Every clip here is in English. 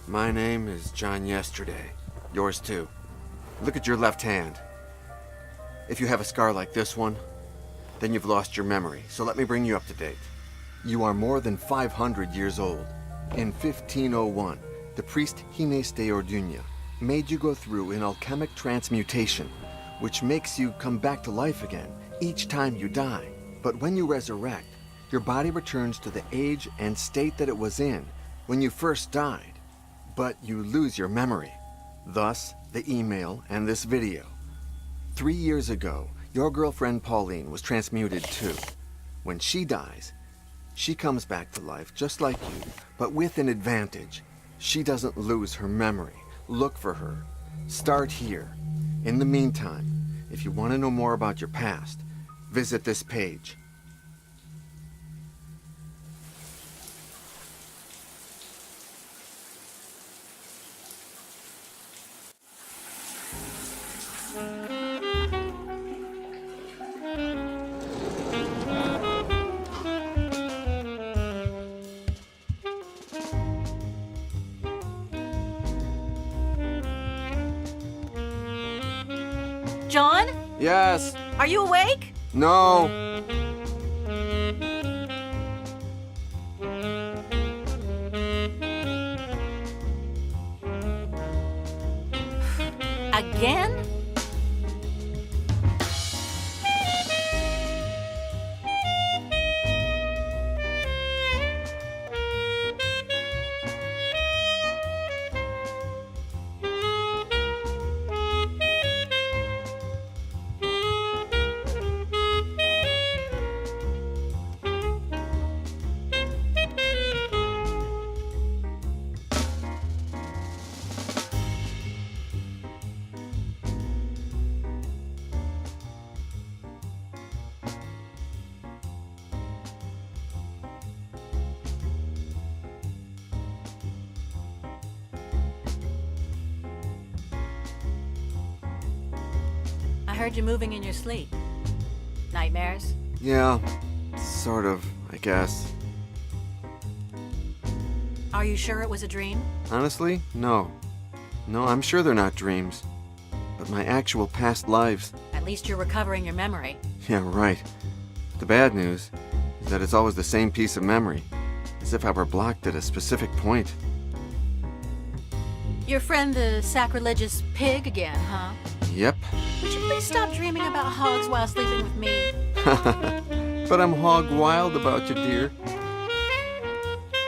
My name is John Yesterday. Yours too. Look at your left hand. If you have a scar like this one, then you've lost your memory, so let me bring you up to date. You are more than 500 years old. In 1501, the priest Gines de Orduña made you go through an alchemic transmutation, which makes you come back to life again each time you die. But when you resurrect, your body returns to the age and state that it was in when you first died, but you lose your memory. Thus, the email and this video. 3 years ago, your girlfriend Pauline was transmuted too. When she dies, she comes back to life just like you, but with an advantage. She doesn't lose her memory. Look for her. Start here. In the meantime, if you want to know more about your past, visit this page. John? Yes. Are you awake? No. Again? I heard you moving in your sleep. Nightmares? Yeah, sort of, I guess. Are you sure it was a dream? Honestly, no. No, I'm sure they're not dreams. But my actual past lives. At least you're recovering your memory. Yeah, right. The bad news is that it's always the same piece of memory, as if I were blocked at a specific point. Your friend the sacrilegious pig again, huh? Yep. Would you please stop dreaming about hogs while sleeping with me? But I'm hog wild about you, dear.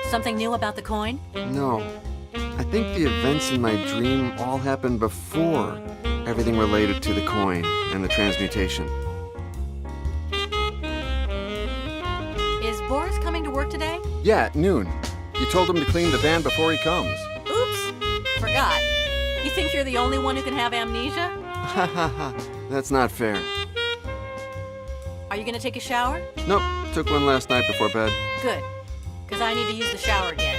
Something new about the coin? No. I think the events in my dream all happened before everything related to the coin and the transmutation. Is Boris coming to work today? Yeah, at noon. You told him to clean the van before he comes. Oops! Forgot. You think you're the only one who can have amnesia? Ha ha ha. That's not fair. Are you gonna take a shower? Nope, took one last night before bed. Good. Because I need to use the shower again.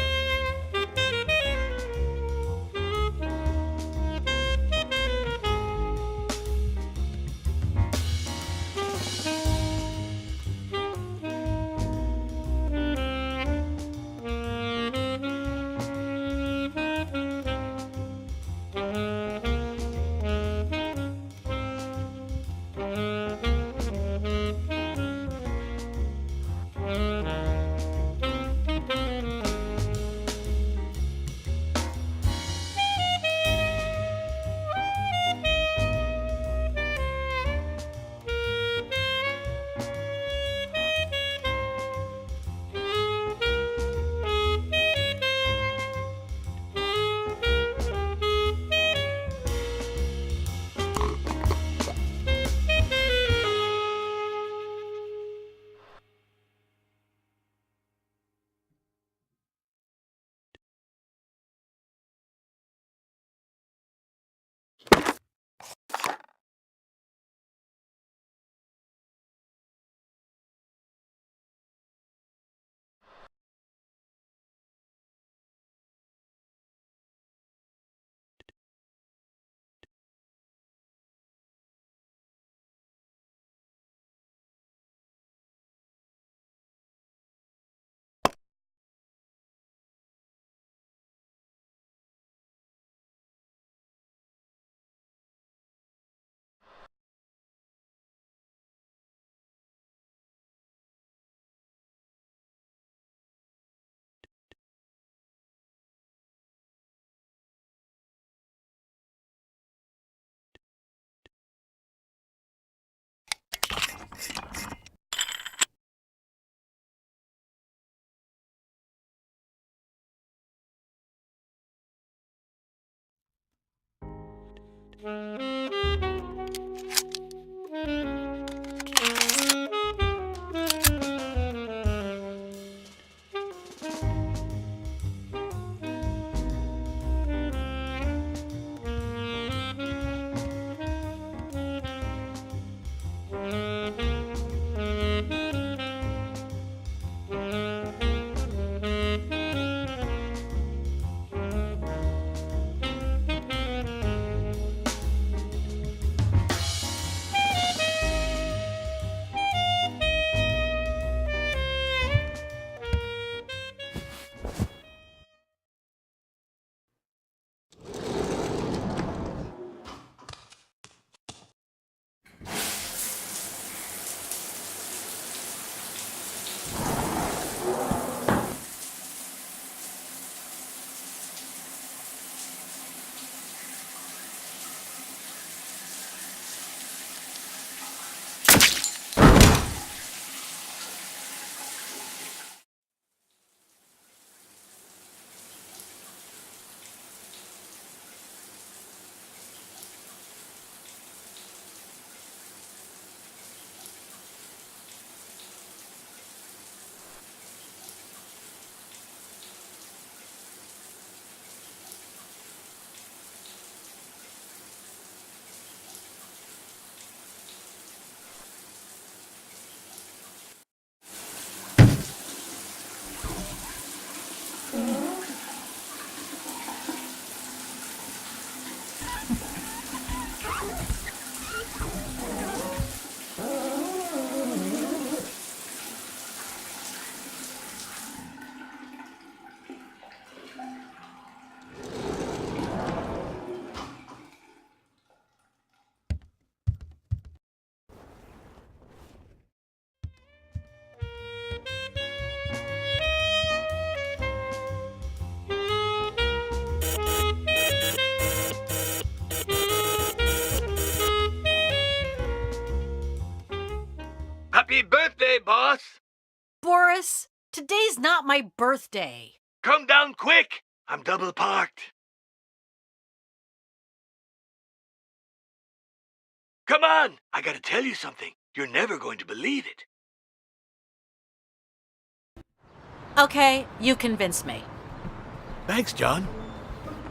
Boris, today's not my birthday. Come down quick! I'm double parked. Come on! I gotta tell you something. You're never going to believe it. Okay, you convinced me. Thanks, John.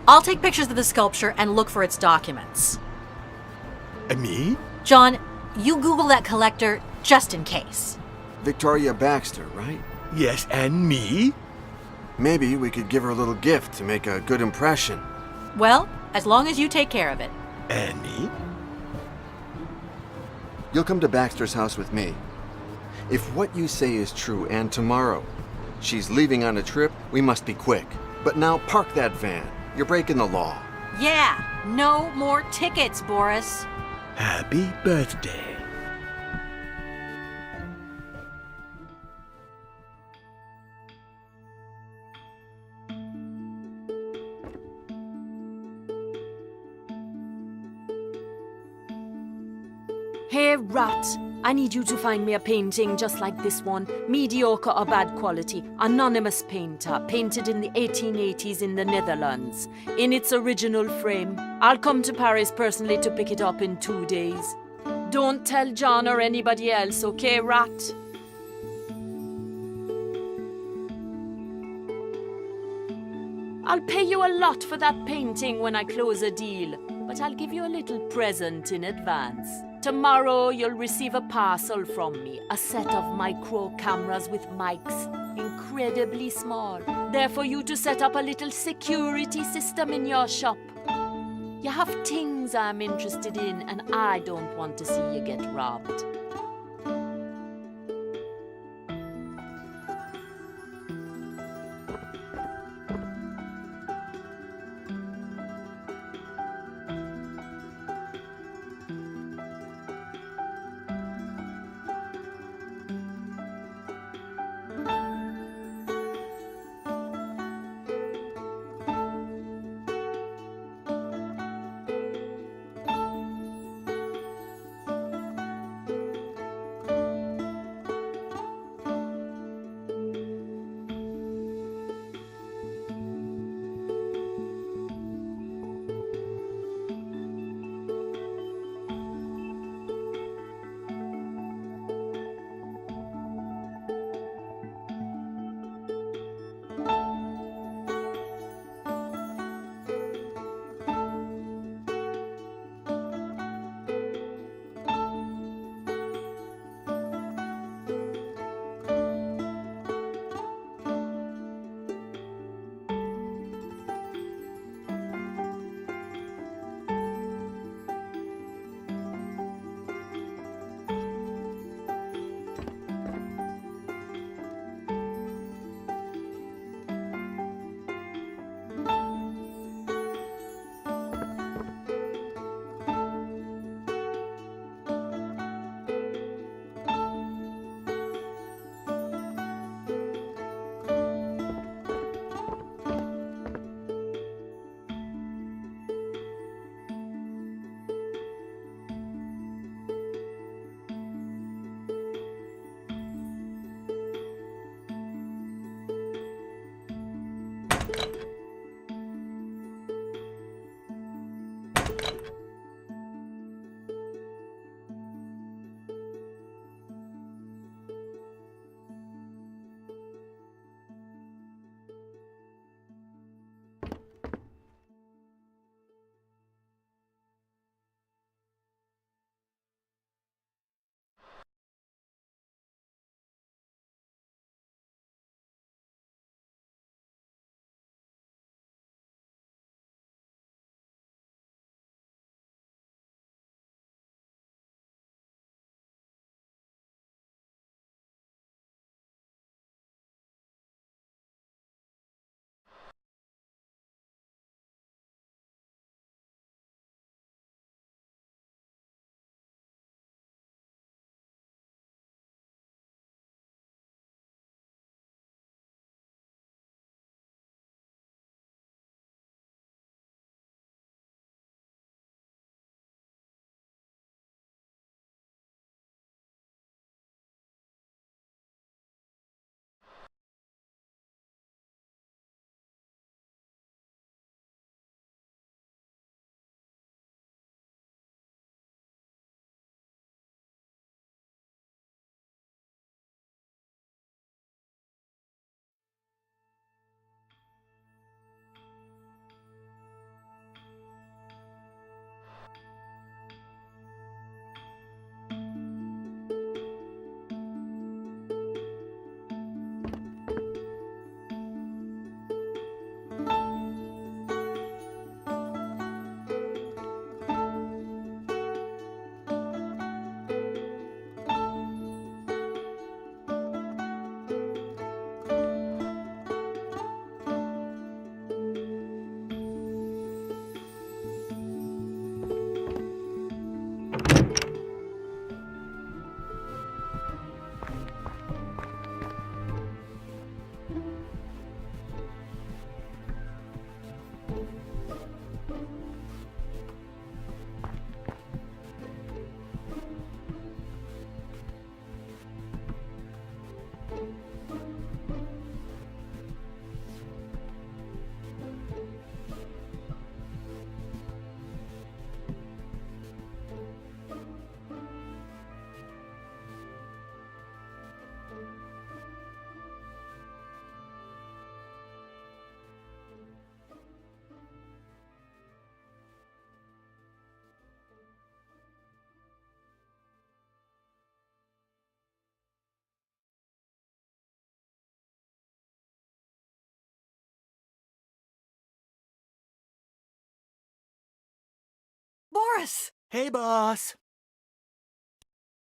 I'll take pictures of the sculpture and look for its documents. And me? John, you Google that collector just in case. Victoria Baxter, right? Yes, and me? Maybe we could give her a little gift to make a good impression. Well, as long as you take care of it. And me? You'll come to Baxter's house with me. If what you say is true and tomorrow she's leaving on a trip, we must be quick. But now park that van. You're breaking the law. Yeah, no more tickets, Boris. Happy birthday. Hey, Rat, I need you to find me a painting just like this one. Mediocre or bad quality. Anonymous painter. Painted in the 1880s in the Netherlands. In its original frame. I'll come to Paris personally to pick it up in 2 days. Don't tell John or anybody else, okay, Rat? I'll pay you a lot for that painting when I close a deal, but I'll give you a little present in advance. Tomorrow you'll receive a parcel from me, a set of micro cameras with mics, incredibly small. They're for you to set up a little security system in your shop. You have things I'm interested in, and I don't want to see you get robbed. Boris! Hey, boss.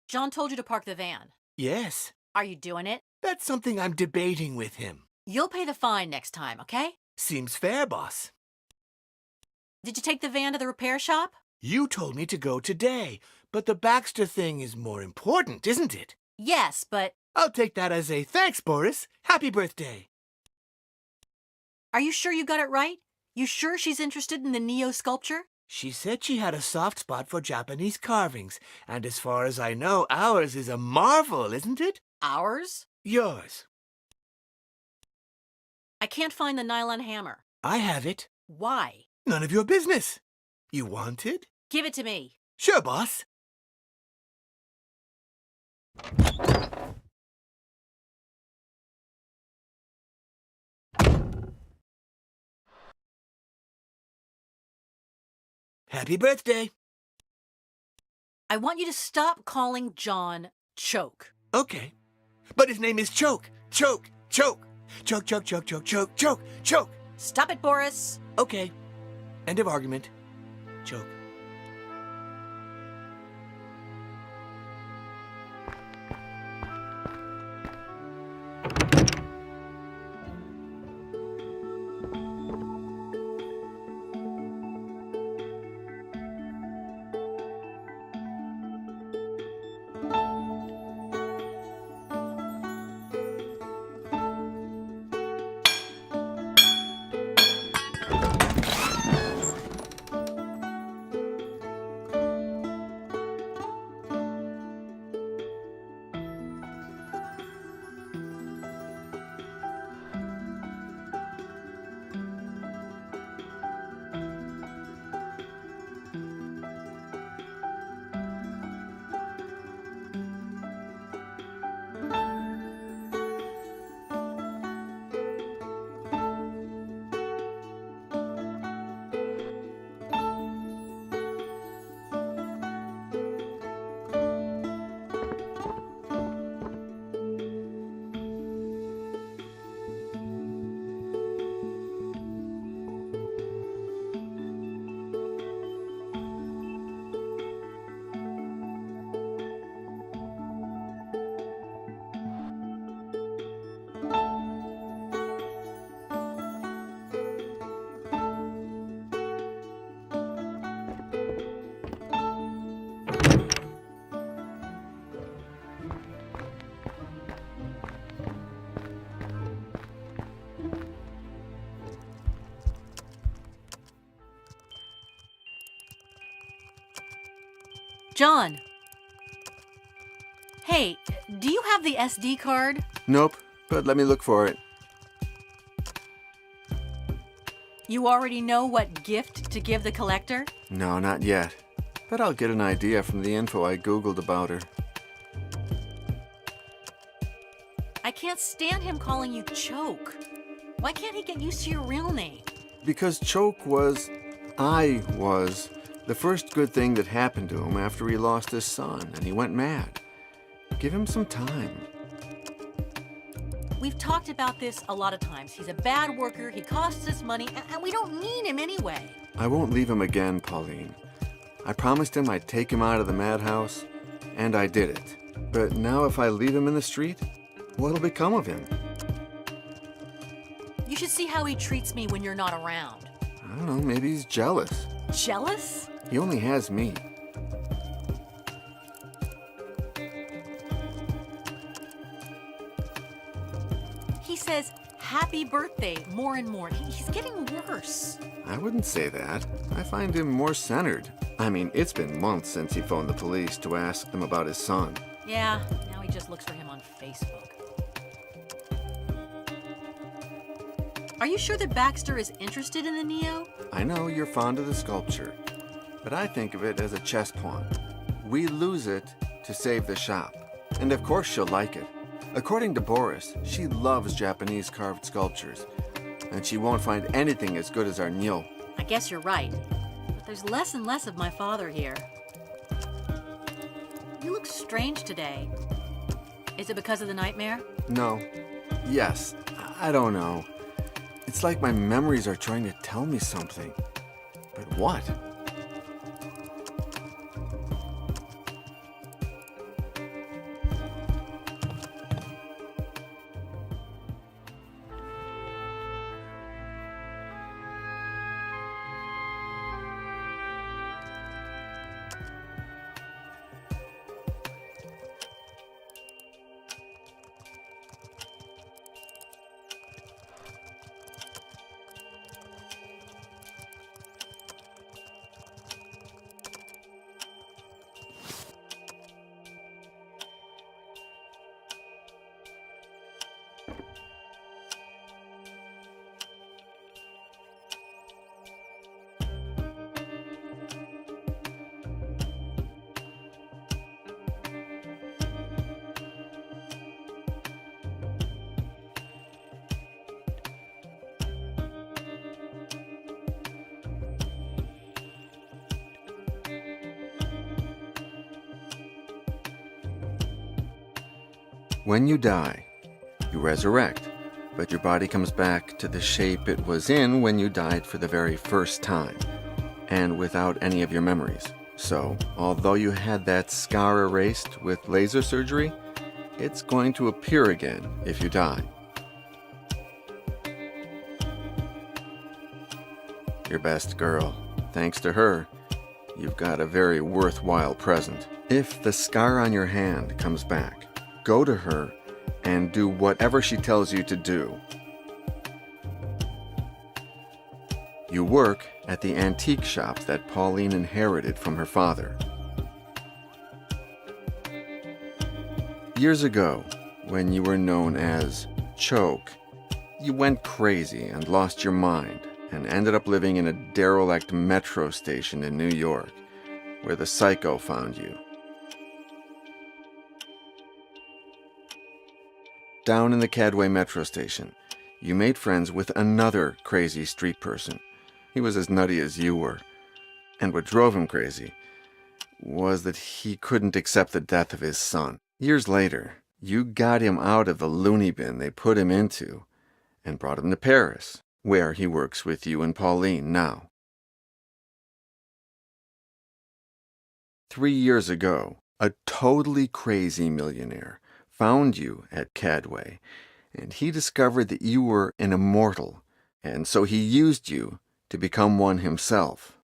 John told you to park the van. Yes, Are you doing it? that's something I'm debating with him. You'll pay the fine next time, okay? Seems fair, boss. Did you take the van to the repair shop? You told me to go today, but the Baxter thing is more important, isn't it? Yes, but I'll take that as a thanks, Boris. Happy birthday. are you sure you got it right? You sure she's interested in the Neo sculpture? She said she had a soft spot for Japanese carvings, and as far as I know, ours is a marvel, isn't it? Ours? Yours. I can't find the nylon hammer. I have it. Why? None of your business. You want it? Give it to me. Sure, boss. Happy birthday. I want you to stop calling John Choke. Okay. But his name is Choke. Choke. Choke. Choke, choke, choke, choke, choke, choke, choke. Stop it, Boris. Okay. End of argument. Choke. John. Hey, do you have the SD card? Nope, but let me look for it. You already know what gift to give the collector? No, not yet. But I'll get an idea from the info I Googled about her. I can't stand him calling you Choke. Why can't he get used to your real name? Because Choke was, the first good thing that happened to him after he lost his son and he went mad. Give him some time. We've talked about this a lot of times. He's a bad worker, he costs us money, and we don't need him anyway. I won't leave him again, Pauline. I promised him I'd take him out of the madhouse, and I did it. But now if I leave him in the street, what'll become of him? You should see how he treats me when you're not around. I don't know, maybe he's jealous. Jealous? He only has me. He says, happy birthday, more and more. He's getting worse. I wouldn't say that. I find him more centered. I mean, it's been months since he phoned the police to ask them about his son. Yeah, now he just looks for him on Facebook. Are you sure that Baxter is interested in the Neo? I know you're fond of the sculpture, but I think of it as a chess pawn. We lose it to save the shop. And of course she'll like it. According to Boris, she loves Japanese carved sculptures, and she won't find anything as good as our Nyo. I guess you're right. But there's less and less of my father here. You look strange today. Is it because of the nightmare? No. Yes. I don't know. It's like my memories are trying to tell me something. But what? When you die, you resurrect, but your body comes back to the shape it was in when you died for the very first time, and without any of your memories. So, although you had that scar erased with laser surgery, it's going to appear again if you die. Your best girl. Thanks to her, you've got a very worthwhile present. If the scar on your hand comes back, go to her and do whatever she tells you to do. You work at the antique shop that Pauline inherited from her father. Years ago, when you were known as Choke, you went crazy and lost your mind and ended up living in a derelict metro station in New York, where the psycho found you. Down in the Cadway metro station, you made friends with another crazy street person. He was as nutty as you were, and what drove him crazy was that he couldn't accept the death of his son. Years later, you got him out of the loony bin they put him into and brought him to Paris, where he works with you and Pauline now. 3 years ago, a totally crazy millionaire found you at Cadway, and he discovered that you were an immortal, and so he used you to become one himself.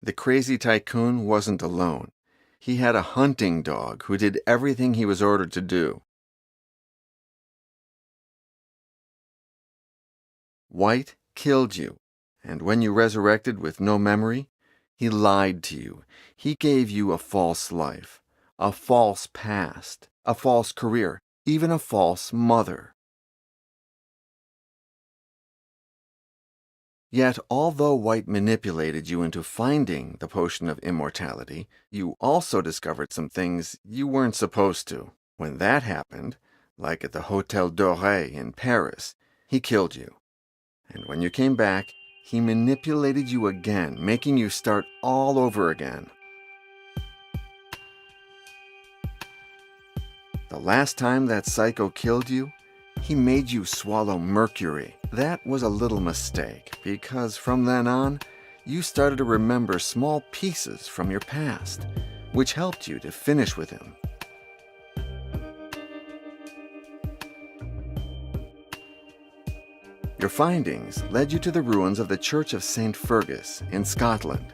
The crazy tycoon wasn't alone. He had a hunting dog who did everything he was ordered to do. White killed you, and when you resurrected with no memory, he lied to you. He gave you a false life, a false past, a false career, even a false mother. Yet, although White manipulated you into finding the potion of immortality, you also discovered some things you weren't supposed to. When that happened, like at the Hôtel Doré in Paris, he killed you. And when you came back, he manipulated you again, making you start all over again. The last time that psycho killed you, he made you swallow mercury. That was a little mistake, because from then on, you started to remember small pieces from your past, which helped you to finish with him. Your findings led you to the ruins of the Church of St. Fergus in Scotland,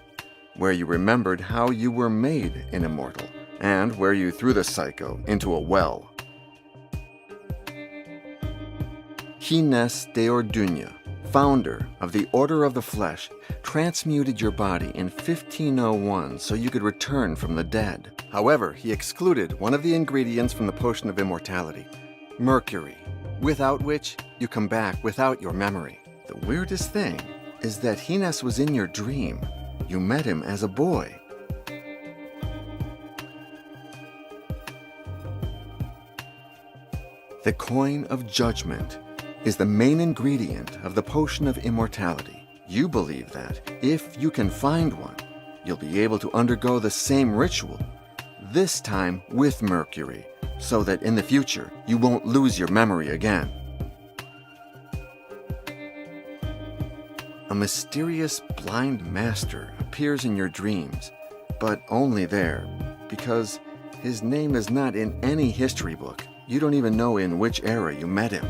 where you remembered how you were made an immortal, and where you threw the psycho into a well. Gines de Orduña, founder of the Order of the Flesh, transmuted your body in 1501 so you could return from the dead. However, he excluded one of the ingredients from the potion of immortality, mercury, without which you come back without your memory. The weirdest thing is that Gines was in your dream. You met him as a boy. The coin of judgment is the main ingredient of the potion of immortality. You believe that if you can find one, you'll be able to undergo the same ritual, this time with mercury, so that in the future you won't lose your memory again. A mysterious blind master appears in your dreams, but only there, because his name is not in any history book. You don't even know in which era you met him.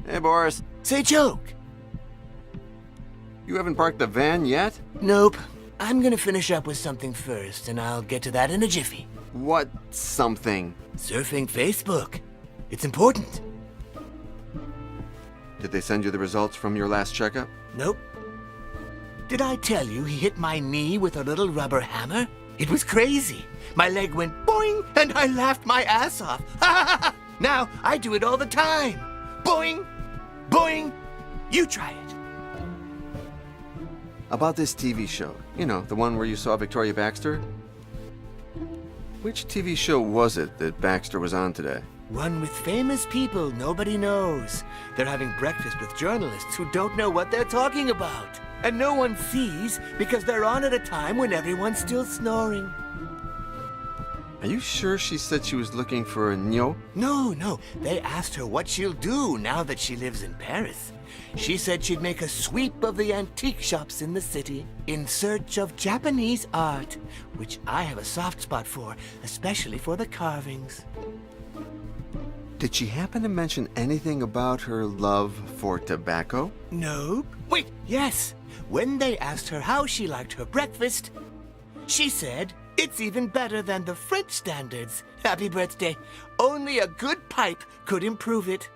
Hey, Boris. Say, Joke. You haven't parked the van yet? Nope. I'm gonna finish up with something first, and I'll get to that in a jiffy. What something? Surfing Facebook. It's important. Did they send you the results from your last checkup? Nope. Did I tell you he hit my knee with a little rubber hammer? It was crazy. My leg went boing, and I laughed my ass off. Now I do it all the time. Boing, boing. You try it. About this TV show. You know, the one where you saw Victoria Baxter? Which TV show was it that Baxter was on today? One with famous people nobody knows. They're having breakfast with journalists who don't know what they're talking about. And no one sees because they're on at a time when everyone's still snoring. Are you sure she said she was looking for a Nyo? No. They asked her what she'll do now that she lives in Paris. She said she'd make a sweep of the antique shops in the city in search of Japanese art, which I have a soft spot for, especially for the carvings. Did she happen to mention anything about her love for tobacco? Nope. Wait, yes. When they asked her how she liked her breakfast, she said, "It's even better than the French standards. Happy birthday. Only a good pipe could improve it."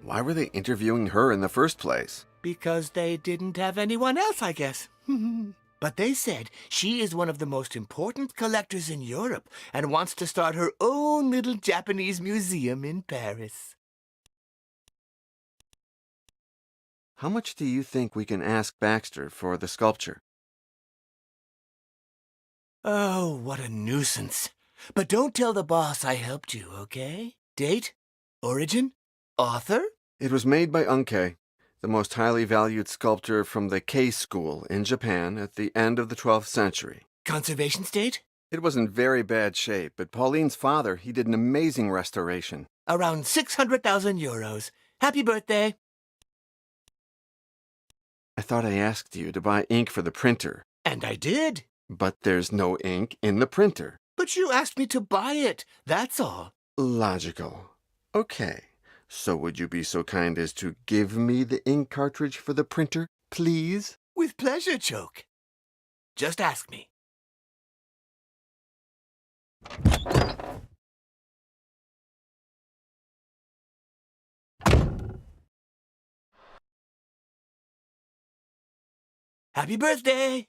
Why were they interviewing her in the first place? Because they didn't have anyone else, I guess. But they said she is one of the most important collectors in Europe and wants to start her own little Japanese museum in Paris. How much do you think we can ask Baxter for the sculpture? Oh, what a nuisance. But don't tell the boss I helped you, okay? Date? Origin? Author? It was made by Unkei, the most highly valued sculptor from the Kei school in Japan at the end of the 12th century. Conservation state? It was in very bad shape, but Pauline's father, he did an amazing restoration. Around 600,000 euros. Happy birthday. I thought I asked you to buy ink for the printer, And I did. but there's no ink in the printer. But you asked me to buy it, that's all. Logical. Okay. So would you be so kind as to give me the ink cartridge for the printer, please? With pleasure, Choke. Just ask me. Happy birthday!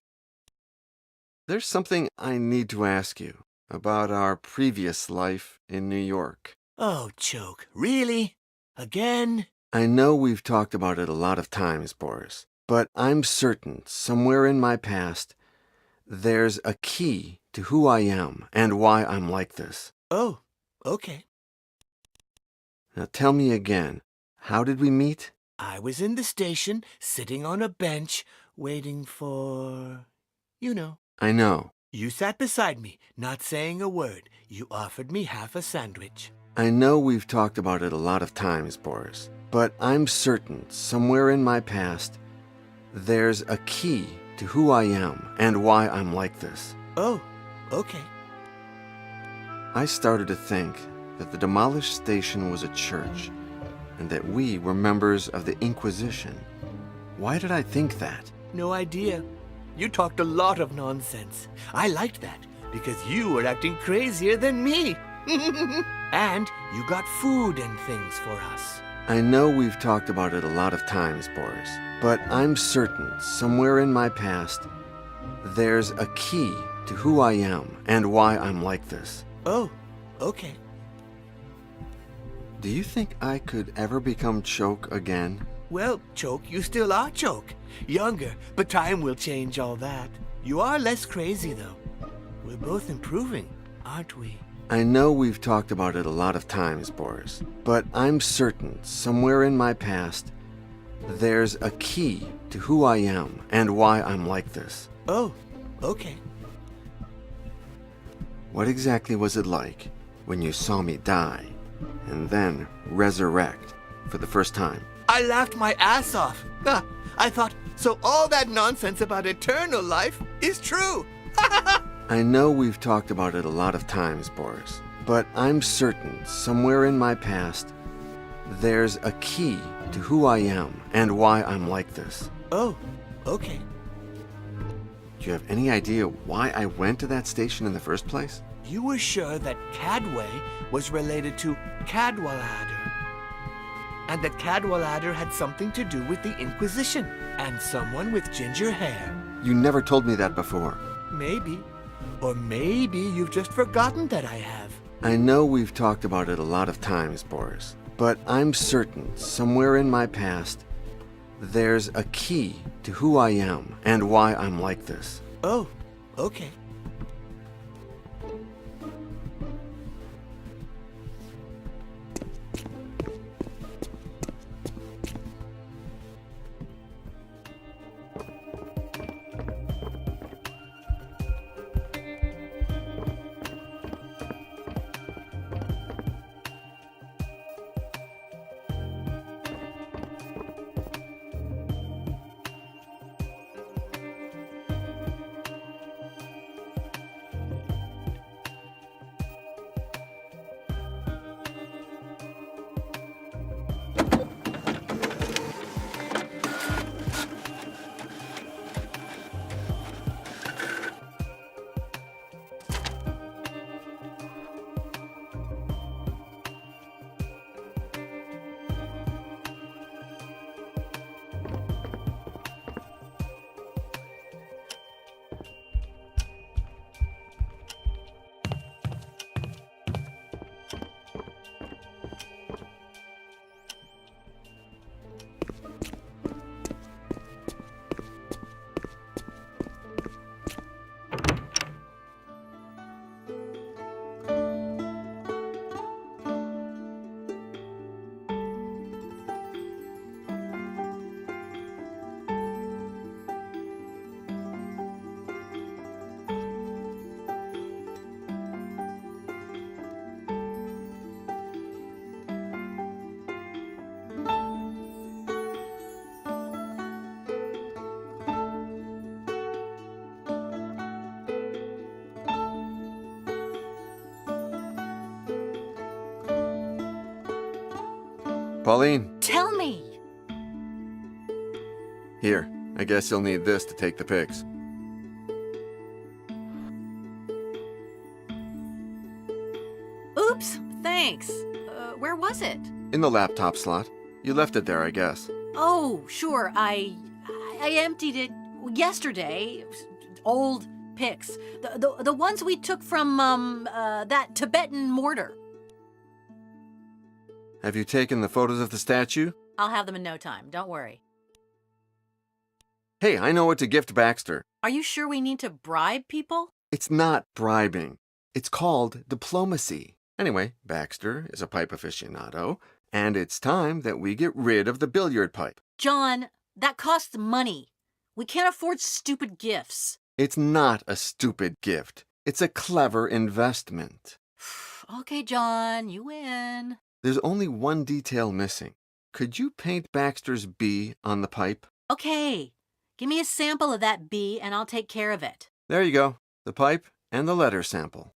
There's something I need to ask you about our previous life in New York. Oh, Choke, really? Again? I know we've talked about it a lot of times, Boris, but I'm certain somewhere in my past there's a key to who I am and why I'm like this. Oh, okay. Now tell me again, how did we meet? I was in the station, sitting on a bench, waiting for... you know. I know. You sat beside me, not saying a word. You offered me half a sandwich. I know we've talked about it a lot of times, Boris, but I'm certain somewhere in my past there's a key to who I am and why I'm like this. Oh, okay. I started to think that the demolished station was a church and that we were members of the Inquisition. Why did I think that? No idea. You talked a lot of nonsense. I liked that because you were acting crazier than me. And you got food and things for us. I know we've talked about it a lot of times, Boris, but I'm certain somewhere in my past there's a key to who I am and why I'm like this. Oh, okay. Do you think I could ever become Choke again? Well, Choke, you still are Choke. Younger, but time will change all that. You are less crazy, though. We're both improving, aren't we? I know we've talked about it a lot of times, Boris, but I'm certain somewhere in my past there's a key to who I am and why I'm like this. Oh, okay. What exactly was it like when you saw me die and then resurrect for the first time? I laughed my ass off. I thought, so all that nonsense about eternal life is true. I know we've talked about it a lot of times, Boris, but I'm certain somewhere in my past there's a key to who I am and why I'm like this. Oh, okay. Do you have any idea why I went to that station in the first place? You were sure that Cadway was related to Cadwallader, and that Cadwallader had something to do with the Inquisition, and someone with ginger hair. You never told me that before. Maybe. Or maybe you've just forgotten that I have. I know we've talked about it a lot of times, Boris, but I'm certain somewhere in my past there's a key to who I am and why I'm like this. Oh, okay. Pauline, Tell me. here. I guess you'll need this to take the pics. Oops, thanks. Where was it? In the laptop slot. You left it there, I guess. Oh, sure. I emptied it yesterday. Old pics. The ones we took from that Tibetan mortar. Have you taken the photos of the statue? I'll have them in no time. Don't worry. Hey, I know what to gift Baxter. Are you sure we need to bribe people? It's not bribing. It's called diplomacy. Anyway, Baxter is a pipe aficionado, and it's time that we get rid of the billiard pipe. John, that costs money. We can't afford stupid gifts. It's not a stupid gift. It's a clever investment. Okay, John, you win. There's only one detail missing. Could you paint Baxter's B on the pipe? Okay, give me a sample of that bee and I'll take care of it. There you go. The pipe and the letter sample.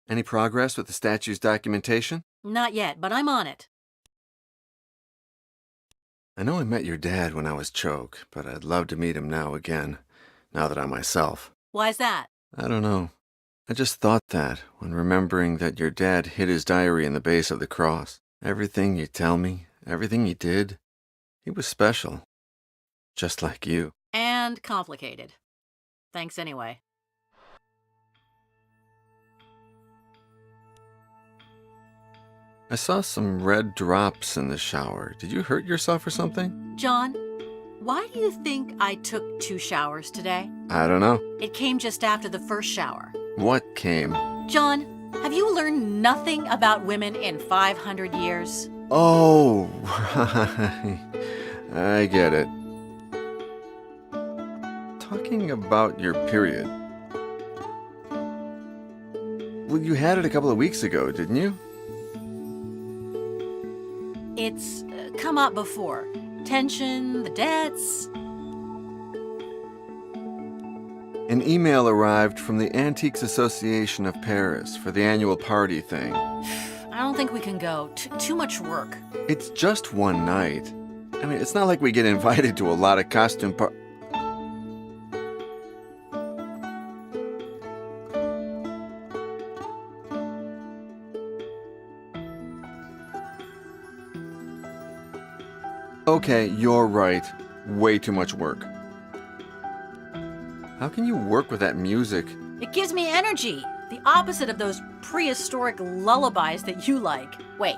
Any progress with the statue's documentation? Not yet, but I'm on it. I know I met your dad when I was Choke, but I'd love to meet him now again, now that I'm myself. Why's that? I don't know. I just thought that when remembering that your dad hid his diary in the base of the cross. Everything you tell me, everything he did, he was special. Just like you. And complicated. Thanks anyway. I saw some red drops in the shower. Did you hurt yourself or something? John, why do you think I took 2 showers today? I don't know. It came just after the first shower. What came? John, have you learned nothing about women in 500 years? Oh, right. I get it. Talking about your period. Well, you had it a couple of weeks ago, didn't you? It's come up before. Tension, the debts. An email arrived from the Antiques Association of Paris for the annual party thing. I don't think we can go. Too much work. It's just one night. I mean, it's not like we get invited to a lot of costume Okay, you're right. Way too much work. How can you work with that music? It gives me energy. The opposite of those prehistoric lullabies that you like. Wait,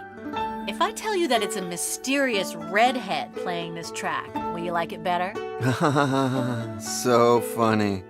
if I tell you that it's a mysterious redhead playing this track, will you like it better? So funny.